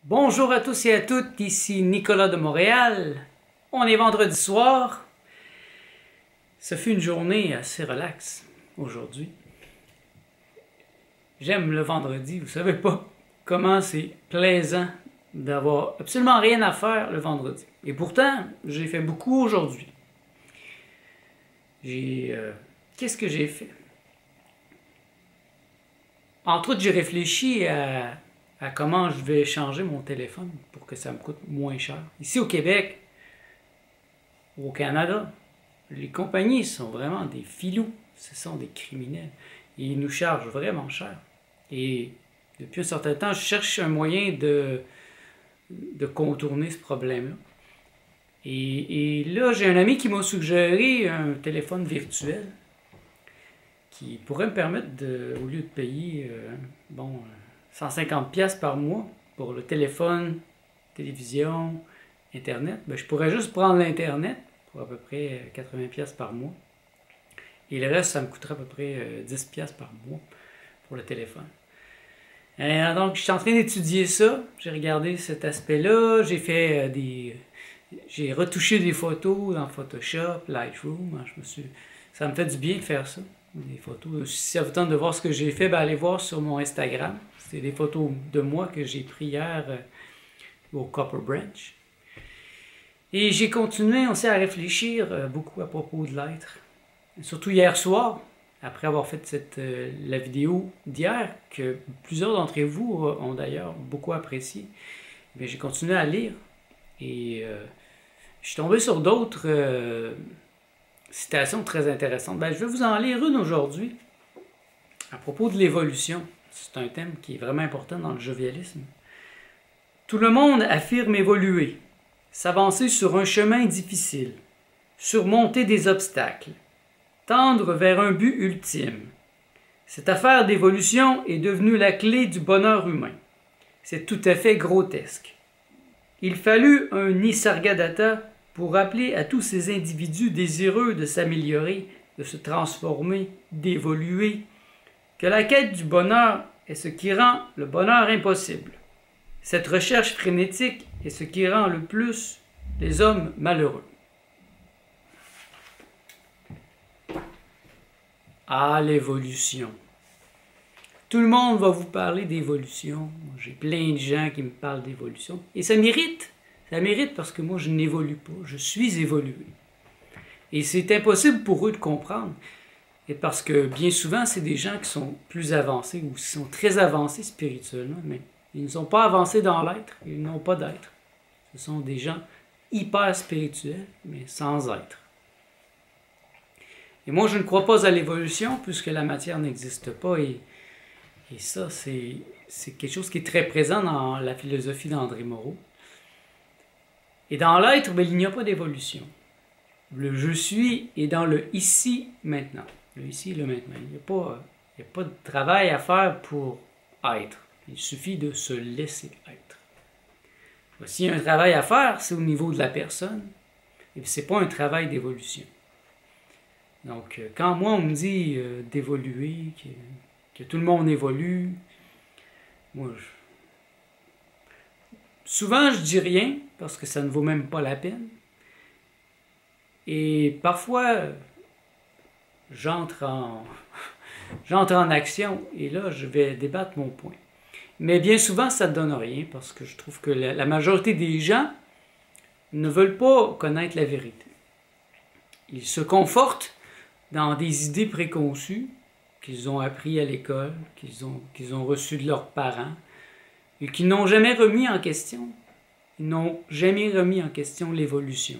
Bonjour à tous et à toutes, ici Nicolas de Montréal. On est vendredi soir. Ce fut une journée assez relaxe aujourd'hui. J'aime le vendredi, vous savez pas comment c'est plaisant d'avoir absolument rien à faire le vendredi. Et pourtant, j'ai fait beaucoup aujourd'hui. Qu'est-ce que j'ai fait? Entre autres, j'ai réfléchi à comment je vais changer mon téléphone pour que ça me coûte moins cher. Ici au Québec, ou au Canada, les compagnies sont vraiment des filous. Ce sont des criminels. Et ils nous chargent vraiment cher. Et depuis un certain temps, je cherche un moyen de contourner ce problème-là. Et là, j'ai un ami qui m'a suggéré un téléphone virtuel qui pourrait me permettre, au lieu de payer 150$ par mois pour le téléphone, télévision, Internet, je pourrais juste prendre l'Internet pour à peu près 80$ par mois. Et le reste, ça me coûterait à peu près 10$ par mois pour le téléphone. Donc, je suis en train d'étudier ça. J'ai regardé cet aspect-là. J'ai retouché des photos dans Photoshop, Lightroom. Ça me fait du bien de faire ça. Des photos. Si ça vous tente de voir ce que j'ai fait, allez voir sur mon Instagram. C'est des photos de moi que j'ai pris hier au Copper Branch. Et j'ai continué aussi à réfléchir beaucoup à propos de l'être. Surtout hier soir, après avoir fait la vidéo d'hier, que plusieurs d'entre vous ont d'ailleurs beaucoup apprécié. J'ai continué à lire et je suis tombé sur d'autres citations très intéressantes. Je vais vous en lire une aujourd'hui à propos de l'évolution. C'est un thème qui est vraiment important dans le jovialisme. Tout le monde affirme évoluer, s'avancer sur un chemin difficile, surmonter des obstacles, tendre vers un but ultime. Cette affaire d'évolution est devenue la clé du bonheur humain. C'est tout à fait grotesque. Il fallut un Nisargadatta pour rappeler à tous ces individus désireux de s'améliorer, de se transformer, d'évoluer, que la quête du bonheur est ce qui rend le bonheur impossible. Cette recherche frénétique est ce qui rend le plus les hommes malheureux. Ah, l'évolution. Tout le monde va vous parler d'évolution. J'ai plein de gens qui me parlent d'évolution. Et ça m'irrite. Ça m'irrite parce que moi, je n'évolue pas. Je suis évolué. Et c'est impossible pour eux de comprendre. Et parce que bien souvent, c'est des gens qui sont plus avancés ou qui sont très avancés spirituellement, mais ils ne sont pas avancés dans l'être. Ils n'ont pas d'être. Ce sont des gens hyper spirituels, mais sans être. Et moi, je ne crois pas à l'évolution puisque la matière n'existe pas. Et ça, c'est quelque chose qui est très présent dans la philosophie d'André Moreau. Et dans l'être, il n'y a pas d'évolution. Le je suis est dans le ici, maintenant. Le ici et le maintenant. Il n'y a pas de travail à faire pour être. Il suffit de se laisser être. S'il y a un travail à faire, c'est au niveau de la personne. Et puis, ce n'est pas un travail d'évolution. Donc, quand moi, on me dit d'évoluer, que tout le monde évolue, moi, souvent, je dis rien, parce que ça ne vaut même pas la peine. Et parfois, j'entre en action, et là, je vais débattre mon point. Mais bien souvent, ça ne donne rien, parce que je trouve que la majorité des gens ne veulent pas connaître la vérité. Ils se confortent dans des idées préconçues qu'ils ont appris à l'école, qu'ils ont reçues de leurs parents, et qu'ils n'ont jamais remis en question. Ils n'ont jamais remis en question l'évolution.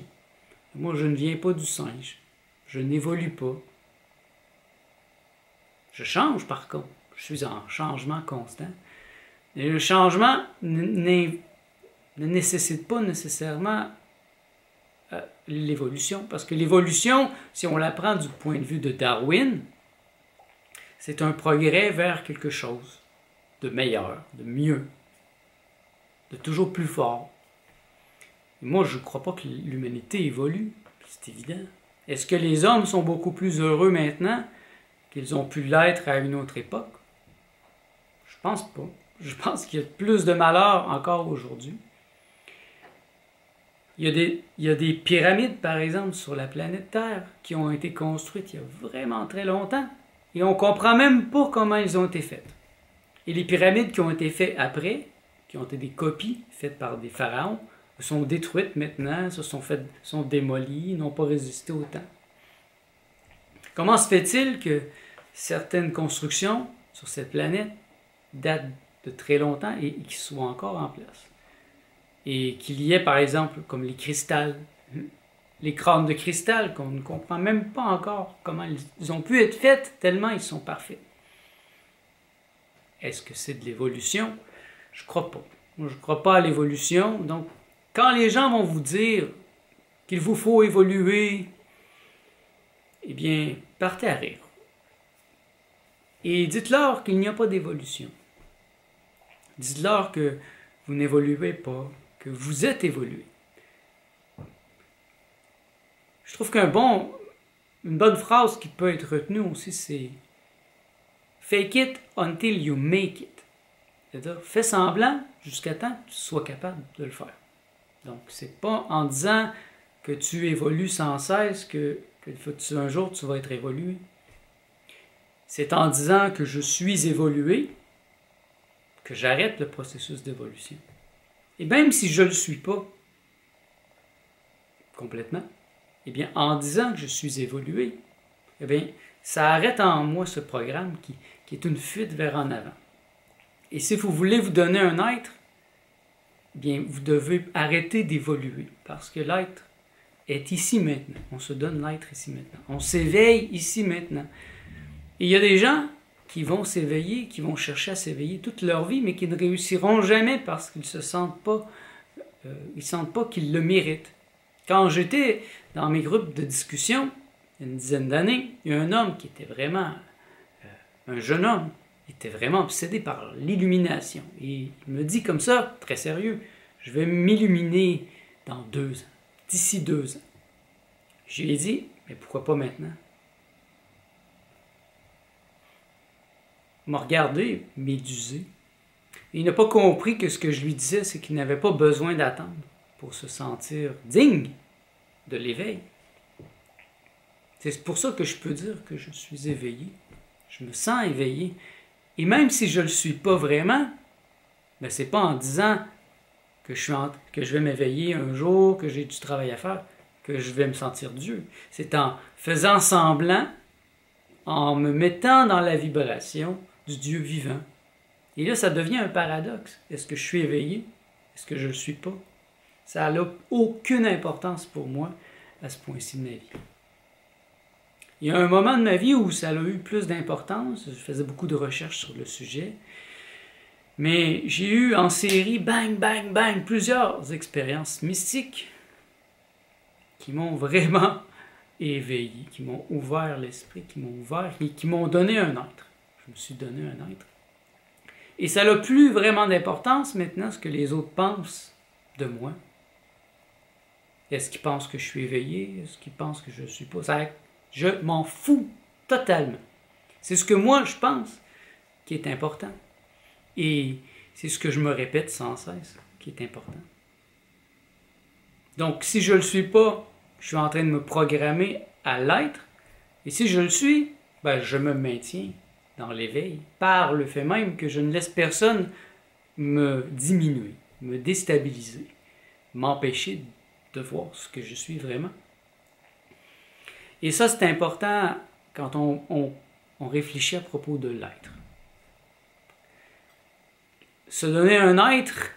Moi, je ne viens pas du singe. Je n'évolue pas. Je change, par contre. Je suis en changement constant. Et le changement ne nécessite pas nécessairement l'évolution. Parce que l'évolution, si on la prend du point de vue de Darwin, c'est un progrès vers quelque chose de meilleur, de mieux, de toujours plus fort. Et moi, je ne crois pas que l'humanité évolue, c'est évident. Est-ce que les hommes sont beaucoup plus heureux maintenant qu'ils ont pu l'être à une autre époque? Je pense pas. je pense qu'il y a plus de malheur encore aujourd'hui. Il y a des pyramides, par exemple, sur la planète Terre, qui ont été construites il y a vraiment très longtemps. Et on ne comprend même pas comment elles ont été faites. Et les pyramides qui ont été faites après, qui ont été des copies faites par des pharaons, sont détruites maintenant, sont démolies, n'ont pas résisté au temps. Comment se fait-il que certaines constructions sur cette planète datent de très longtemps et qui soient encore en place? Et qu'il y ait, par exemple, comme les cristals, les crânes de cristal qu'on ne comprend même pas encore comment ils ont pu être faits tellement ils sont parfaits. Est-ce que c'est de l'évolution? Je ne crois pas. Moi, je ne crois pas à l'évolution. Donc, quand les gens vont vous dire qu'il vous faut évoluer, eh bien, partez à rire. Et dites-leur qu'il n'y a pas d'évolution. Dites-leur que vous n'évoluez pas, que vous êtes évolué. Je trouve une bonne phrase qui peut être retenue aussi, c'est « Fake it until you make it ». C'est-à-dire, fais semblant jusqu'à temps que tu sois capable de le faire. Donc, c'est pas en disant que tu évolues sans cesse que un jour tu vas être évolué. C'est en disant que je suis évolué que j'arrête le processus d'évolution. Et même si je ne le suis pas complètement, eh bien, en disant que je suis évolué, eh bien, ça arrête en moi ce programme qui est une fuite vers en avant. Et si vous voulez vous donner un être, eh bien, vous devez arrêter d'évoluer, parce que l'être est ici maintenant. On se donne l'être ici maintenant. On s'éveille ici maintenant. Et il y a des gens qui vont s'éveiller, qui vont chercher à s'éveiller toute leur vie, mais qui ne réussiront jamais parce qu'ils ne sentent pas qu'ils le méritent. Quand j'étais dans mes groupes de discussion, il y a une dizaine d'années, il y a un homme qui était vraiment un jeune homme, il était vraiment obsédé par l'illumination. Et il me dit comme ça, très sérieux, je vais m'illuminer dans 2 ans, d'ici 2 ans. Je lui ai dit, mais pourquoi pas maintenant? Il m'a regardé, médusé. Il n'a pas compris que ce que je lui disais, c'est qu'il n'avait pas besoin d'attendre pour se sentir digne de l'éveil. C'est pour ça que je peux dire que je suis éveillé. Je me sens éveillé. Et même si je ne le suis pas vraiment, ben c'est pas en disant que je vais m'éveiller un jour, que j'ai du travail à faire, que je vais me sentir Dieu. C'est en faisant semblant, en me mettant dans la vibration du Dieu vivant. Et là, ça devient un paradoxe. Est-ce que je suis éveillé? Est-ce que je ne le suis pas? Ça n'a aucune importance pour moi à ce point-ci de ma vie. Il y a un moment de ma vie où ça a eu plus d'importance. Je faisais beaucoup de recherches sur le sujet. Mais j'ai eu en série, bang, bang, bang, plusieurs expériences mystiques qui m'ont vraiment éveillé, qui m'ont ouvert l'esprit, qui m'ont donné un être. Je me suis donné un être. Et ça n'a plus vraiment d'importance maintenant ce que les autres pensent de moi. Est-ce qu'ils pensent que je suis éveillé? Est-ce qu'ils pensent que je ne suis pas? Je m'en fous totalement. C'est ce que moi je pense qui est important. Et c'est ce que je me répète sans cesse qui est important. Donc si je ne le suis pas, je suis en train de me programmer à l'être. Et si je le suis, ben, je me maintiens dans l'éveil par le fait même que je ne laisse personne me diminuer, me déstabiliser, m'empêcher de voir ce que je suis vraiment. Et ça, c'est important quand on réfléchit à propos de l'être. Se donner un être,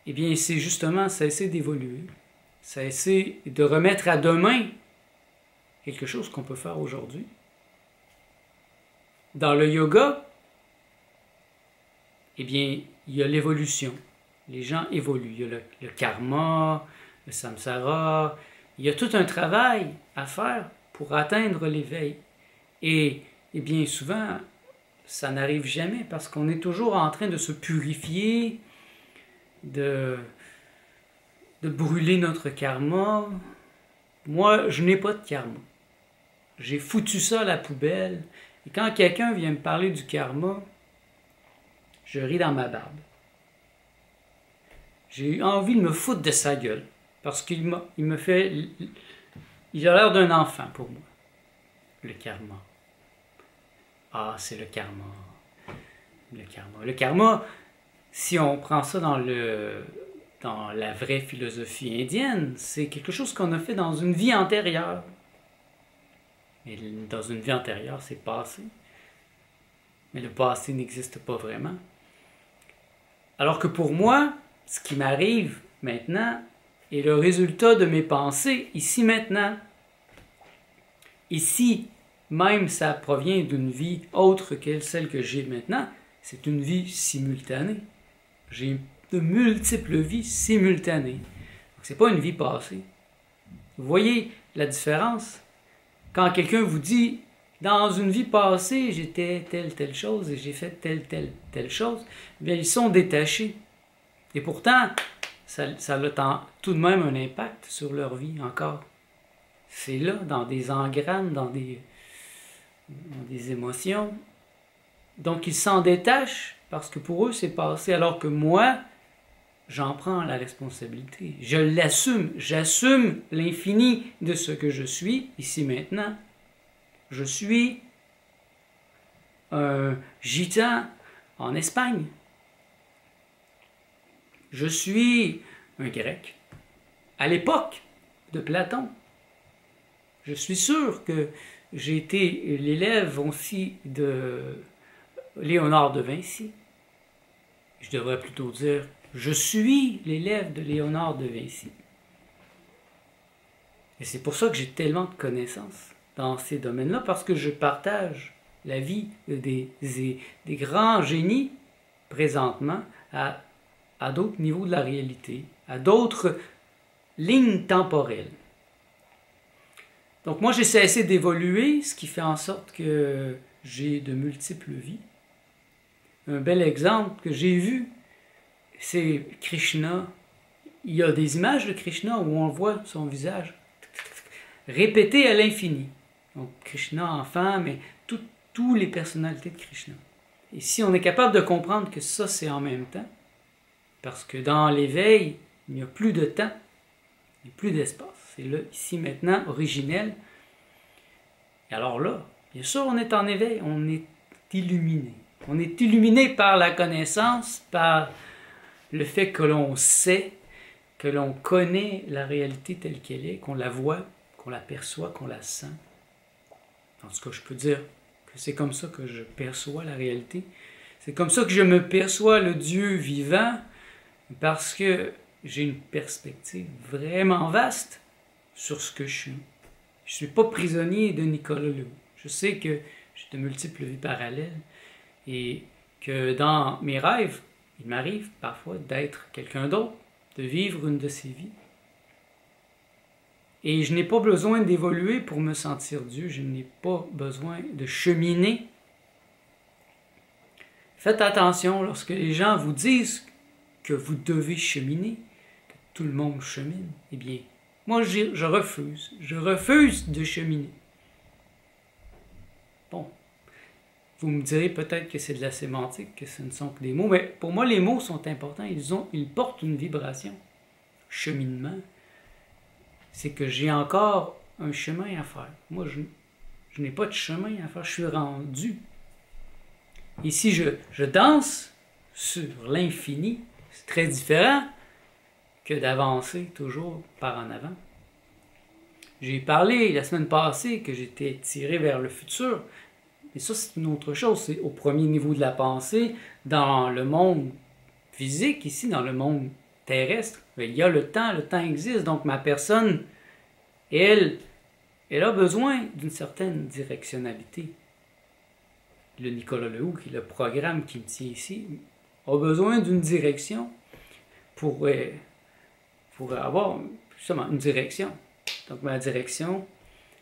eh bien, c'est justement cesser d'évoluer, cesser de remettre à demain quelque chose qu'on peut faire aujourd'hui. Dans le yoga, eh bien, il y a l'évolution. Les gens évoluent. Il y a le karma, le samsara. Il y a tout un travail à faire pour atteindre l'éveil. Et bien souvent, ça n'arrive jamais parce qu'on est toujours en train de se purifier, de brûler notre karma. Moi, je n'ai pas de karma. J'ai foutu ça à la poubelle. Et quand quelqu'un vient me parler du karma, je ris dans ma barbe. J'ai eu envie de me foutre de sa gueule, parce qu'il me fait... Il a l'air d'un enfant pour moi. Le karma. Ah, c'est le karma. Le karma. Le karma, si on prend ça dans la vraie philosophie indienne, c'est quelque chose qu'on a fait dans une vie antérieure. Mais dans une vie antérieure, c'est passé. Mais le passé n'existe pas vraiment. Alors que pour moi, ce qui m'arrive maintenant est le résultat de mes pensées ici maintenant. Ici, même ça provient d'une vie autre que celle que j'ai maintenant, c'est une vie simultanée. J'ai de multiples vies simultanées. Ce n'est pas une vie passée. Vous voyez la différence? Quand quelqu'un vous dit « Dans une vie passée, j'étais telle chose et j'ai fait telle chose », bien, ils sont détachés. Et pourtant, ça a tout de même un impact sur leur vie encore. C'est là, dans des engrammes, dans des émotions. Donc, ils s'en détachent parce que pour eux, c'est passé. Alors que moi, j'en prends la responsabilité. Je l'assume. J'assume l'infini de ce que je suis, ici maintenant. Je suis un gitan en Espagne. Je suis un grec à l'époque de Platon. Je suis sûr que j'ai été l'élève aussi de Léonard de Vinci. Je devrais plutôt dire, je suis l'élève de Léonard de Vinci. Et c'est pour ça que j'ai tellement de connaissances dans ces domaines-là, parce que je partage la vie des grands génies présentement à d'autres niveaux de la réalité, à d'autres lignes temporelles. Donc moi, j'ai cessé d'évoluer, ce qui fait en sorte que j'ai de multiples vies. Un bel exemple que j'ai vu, c'est Krishna. Il y a des images de Krishna où on voit son visage répété à l'infini. Donc Krishna enfant, mais toutes les personnalités de Krishna. Et si on est capable de comprendre que ça, c'est en même temps, parce que dans l'éveil, il n'y a plus de temps, il n'y a plus d'espace. C'est là, ici, maintenant, originel. Et alors là, bien sûr, on est en éveil, on est illuminé. On est illuminé par la connaissance, par le fait que l'on sait, que l'on connaît la réalité telle qu'elle est, qu'on la voit, qu'on la perçoit, qu'on la sent. En tout cas, je peux dire que c'est comme ça que je perçois la réalité. C'est comme ça que je me perçois le Dieu vivant, parce que j'ai une perspective vraiment vaste sur ce que je suis. Je ne suis pas prisonnier de Nicolas Leroux. Je sais que j'ai de multiples vies parallèles et que dans mes rêves, il m'arrive parfois d'être quelqu'un d'autre, de vivre une de ces vies. Et je n'ai pas besoin d'évoluer pour me sentir Dieu, je n'ai pas besoin de cheminer. Faites attention lorsque les gens vous disent que vous devez cheminer, que tout le monde chemine. Eh bien, moi je refuse de cheminer. Bon, vous me direz peut-être que c'est de la sémantique, que ce ne sont que des mots, mais pour moi les mots sont importants, ils portent une vibration. Cheminement, c'est que j'ai encore un chemin à faire. Moi, je n'ai pas de chemin à faire, je suis rendu. Et si je danse sur l'infini, c'est très différent que d'avancer toujours par en avant. J'ai parlé la semaine passée que j'étais tiré vers le futur, mais ça c'est une autre chose, c'est au premier niveau de la pensée, dans le monde physique, ici dans le monde terrestre, il y a le temps existe, donc ma personne, elle a besoin d'une certaine directionnalité. Le Nicolas Leroux, qui est le programme qui me tient ici, a besoin d'une direction pour avoir justement une direction. Donc ma direction,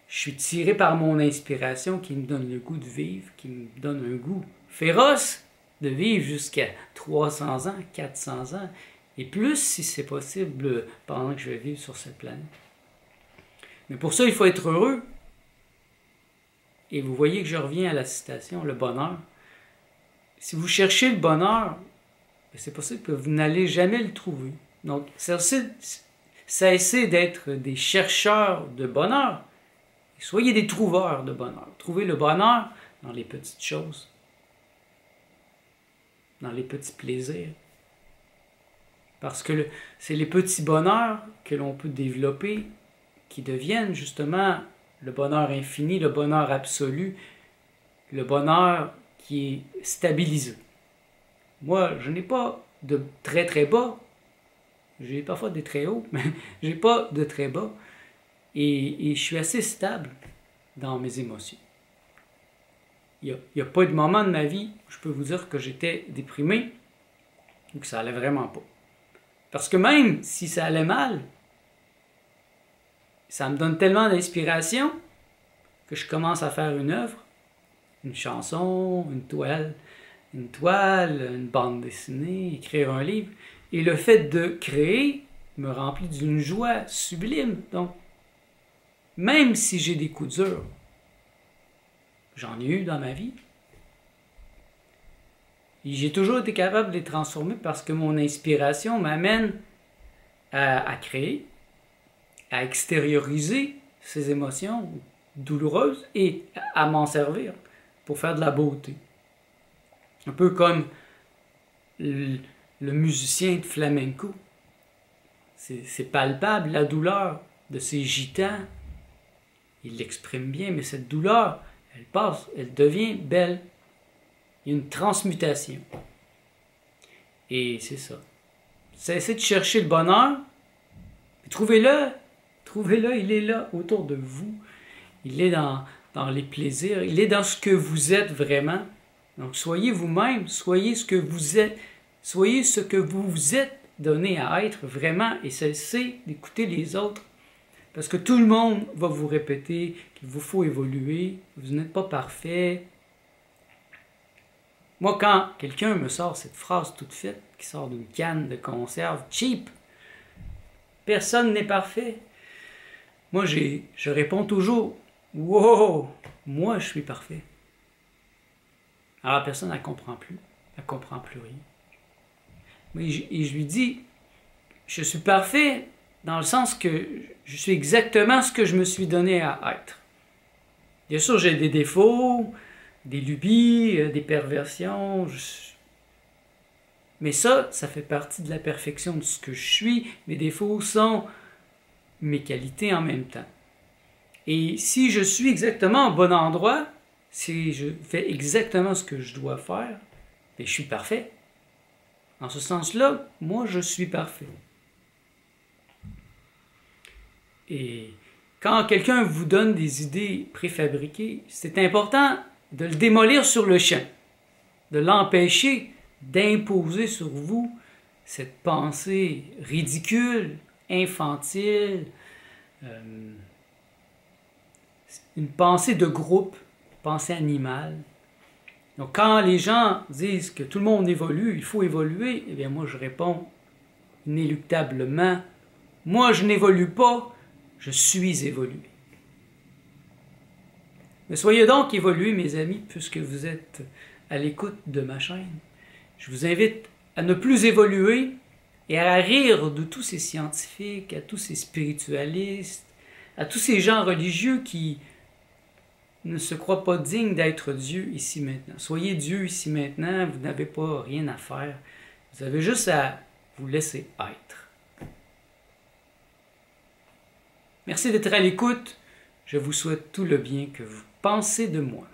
je suis tiré par mon inspiration qui me donne le goût de vivre, qui me donne un goût féroce de vivre jusqu'à 300 ans, 400 ans, et plus si c'est possible pendant que je vais vivre sur cette planète. Mais pour ça, il faut être heureux. Et vous voyez que je reviens à la citation, le bonheur. si vous cherchez le bonheur, c'est possible que vous n'allez jamais le trouver. Donc, cessez d'être des chercheurs de bonheur. Soyez des trouveurs de bonheur. Trouvez le bonheur dans les petites choses, dans les petits plaisirs. Parce que c'est les petits bonheurs que l'on peut développer qui deviennent justement le bonheur infini, le bonheur absolu, le bonheur qui est stabilisé. Moi, je n'ai pas de très très bas, j'ai parfois des très hauts, mais je n'ai pas de très bas. Et je suis assez stable dans mes émotions. Il n'y a pas de moment de ma vie où je peux vous dire que j'étais déprimé ou que ça allait vraiment pas. Parce que même si ça allait mal, ça me donne tellement d'inspiration que je commence à faire une œuvre, une chanson, une toile, une bande dessinée, écrire un livre. Et le fait de créer me remplit d'une joie sublime. Donc, même si j'ai des coups durs, j'en ai eu dans ma vie, et j'ai toujours été capable de les transformer parce que mon inspiration m'amène à créer, à extérioriser ces émotions douloureuses et à m'en servir pour faire de la beauté. Un peu comme le musicien de flamenco. C'est palpable, la douleur de ces gitans. Il l'exprime bien, mais cette douleur, elle passe, elle devient belle. Il y a une transmutation. Et c'est ça. Cessez de chercher le bonheur. Trouvez-le. Trouvez-le, il est là, autour de vous. Il est dans les plaisirs. Il est dans ce que vous êtes vraiment. Donc, soyez vous-même. Soyez ce que vous êtes. Soyez ce que vous vous êtes donné à être vraiment. Et cessez d'écouter les autres. Parce que tout le monde va vous répéter qu'il vous faut évoluer. Vous n'êtes pas parfait. Moi, quand quelqu'un me sort cette phrase toute faite, qui sort d'une canne de conserve cheap, personne n'est parfait. Moi, je réponds toujours, wow, moi, je suis parfait. Alors, la personne, elle ne comprend plus. Elle ne comprend plus rien. Mais je lui dis, je suis parfait dans le sens que je suis exactement ce que je me suis donné à être. Bien sûr, j'ai des défauts, des lubies, des perversions. Mais ça fait partie de la perfection de ce que je suis. Mes défauts sont mes qualités en même temps. Et si je suis exactement au bon endroit, si je fais exactement ce que je dois faire, bien, je suis parfait. En ce sens-là, moi, je suis parfait. Et quand quelqu'un vous donne des idées préfabriquées, c'est important de le démolir sur le champ, de l'empêcher d'imposer sur vous cette pensée ridicule, infantile, une pensée de groupe, une pensée animale. Donc quand les gens disent que tout le monde évolue, il faut évoluer, eh bien moi je réponds inéluctablement, moi je n'évolue pas, je suis évolué. Mais soyez donc évolués, mes amis, puisque vous êtes à l'écoute de ma chaîne. Je vous invite à ne plus évoluer et à rire de tous ces scientifiques, à tous ces spiritualistes, à tous ces gens religieux qui ne se croient pas dignes d'être Dieu ici maintenant. Soyez Dieu ici maintenant, vous n'avez pas rien à faire. Vous avez juste à vous laisser être. Merci d'être à l'écoute. Je vous souhaite tout le bien que vous pensez de moi.